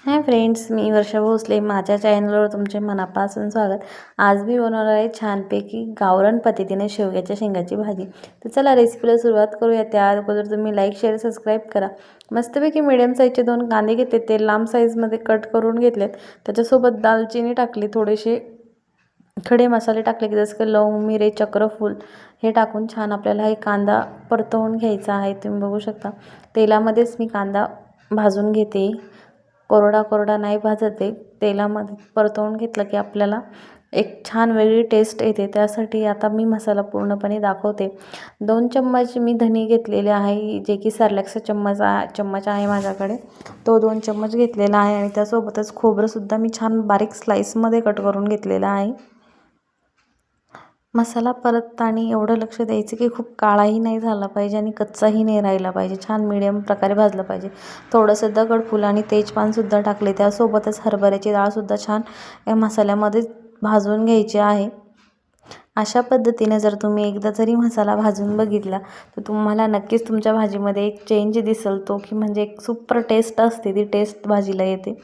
Hi friends, मी वर्षा भोसले. माझ्या चॅनलवर तुमचे मनापासून स्वागत. आज मी बनवणार आहे छानपैकी गावरान पद्धतीने शेवग्याच्या शेंगाची भाजी. तर चला रेसिपीला सुरुवात करूया. त्या अगोदर तुम्ही लाईक शेअर सबस्क्राईब करा. मस्तपैकी मीडियम साईजचे 2 कांदे घेतले, ते लांब साईजमध्ये कट करून घेतलेत. त्याच्यासोबत दालचिनी टाकली, थोडेसे खडे मसाले टाकले की जसं की लवंग, मिरे, चक्रफूल हे टाकून छान आपल्याला हे कांदा परतवून घ्यायचा आहे. तुम्ही बघू शकता तेलामध्येच मी कांदा भाजून घेते. कोरडा नाही भाजत आहे. तेलामध्ये परतवून घेतलं की आपल्याला एक छान वेगळी टेस्ट येते. त्यासाठी आता मी मसाला पूर्णपणे दाखवते. 2 चम्मच मी धने घेतलेले आहे, जे की सेरेलॅक्सचा चम्मच आहे माझ्याकडे. तो 2 चम्मच घेतलेला आहे आणि त्यासोबतच खोबरंसुद्धा मी छान बारीक स्लाईसमध्ये कट करून घेतलेलं आहे. मसाला परतताना एवढं लक्ष द्यायचं की खूप काळाही नाही झाला पाहिजे आणि कच्चाही नाही राहिला पाहिजे. छान मीडियम प्रकारे भाजलं पाहिजे. थोडंसं दगडफूल आणि तेजपानसुद्धा टाकले. त्यासोबतच हरभऱ्याची डाळसुद्धा छान या मसाल्यामध्ये भाजून घ्यायची आहे. अशा पद्धतीने जर तुम्ही एकदा जरी मसाला भाजून बघितला तर तुम्हाला नक्कीच तुमच्या भाजीमध्ये एक चेंज दिसेल. तो की म्हणजे एक सुपर टेस्ट असते, ती टेस्ट भाजीला येते.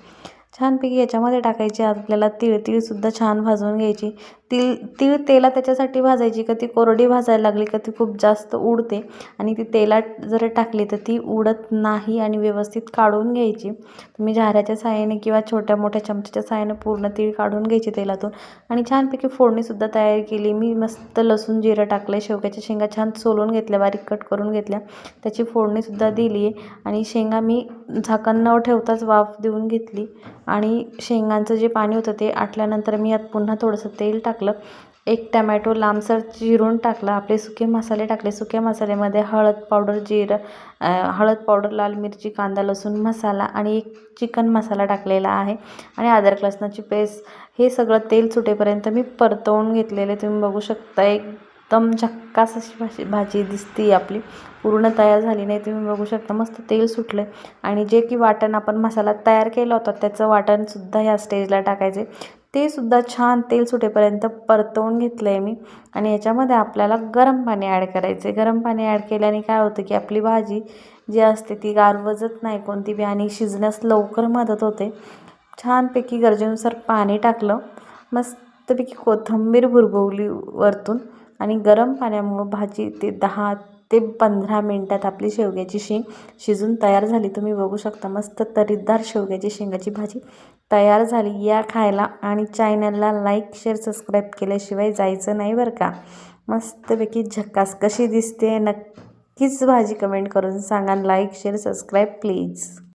छानपैकी याच्यामध्ये टाकायची आपल्याला तीळसुद्धा छान भाजून घ्यायची. तीळ तेलात त्याच्यासाठी भाजायची का ती कोरडी भाजायला लागली का ती खूप जास्त उडते आणि ती तेलात जर टाकली तर ती उडत नाही आणि व्यवस्थित काढून घ्यायची. तुम्ही झाऱ्याच्या साहाय्याने किंवा छोट्या मोठ्या चमच्याच्या साहाय्याने पूर्ण तीळ काढून घ्यायची तेलातून आणि छानपैकी फोडणीसुद्धा तयार केली. मी मस्त लसूण जिरं टाकलं, शेवग्याच्या शेंगा छान सोलून घेतल्या, बारीक कट करून घेतल्या, त्याची फोडणीसुद्धा दिली आहे आणि शेंगा मी झाकण न ठेवताच वाफ देऊन घेतली आणि शेंगांचं जे पाणी होतं ते आटल्यानंतर मी यात पुन्हा थोडंसं तेल टाकलं. 1 टमॅटो लांबसर चिरून टाकला. आपले सुके मसाले टाकले. सुक्या मसाल्यामध्ये हळद पावडर, हळद पावडर, लाल मिरची, कांदा, लसूण मसाला आणि 1 चिकन मसाला टाकलेला आहे आणि अद्रक लसणाची पेस्ट. हे सगळं तेल सुटेपर्यंत मी परतवून घेतलेले. तुम्ही बघू शकता एकदम झक्कास अशी भाजी दिसते आपली. पूर्ण तयार झाली नाही, तुम्ही बघू शकता. मस्त तेल सुटलं आणि जे की वाटण आपण मसाला तयार केला होता त्याचं वाटणसुद्धा ह्या स्टेजला टाकायचे. ते सुद्धा छान तेल सुटेपर्यंत परतवून घेतलं आहे मी आणि याच्यामध्ये आपल्याला गरम पाणी ॲड करायचं आहे. गरम पाणी ॲड केल्याने काय होतं की आपली भाजी जी असते ती गारवजत नाही कोणती बी आणि शिजण्यास लवकर मदत होते. छानपैकी गरजेनुसार पाणी टाकलं. मस्तपैकी कोथिंबीर भुरभुरली वरतून आणि गरम पाण्यामुळं भाजी ते 10 ते 15 मिनटात आपली शेवग्याची शेंग शिजून तयार झाली. तुम्ही बघू शकता मस्त तर्रीदार शेवग्याची शेंगाची भाजी तयार झाली. या खायला आणि चॅनलला लाईक शेअर सबस्क्राईब केल्याशिवाय जायचं नाही बरं का. मस्तपैकी झकास कशी दिसते नक्कीच भाजी कमेंट करून सांगा. Like share subscribe please.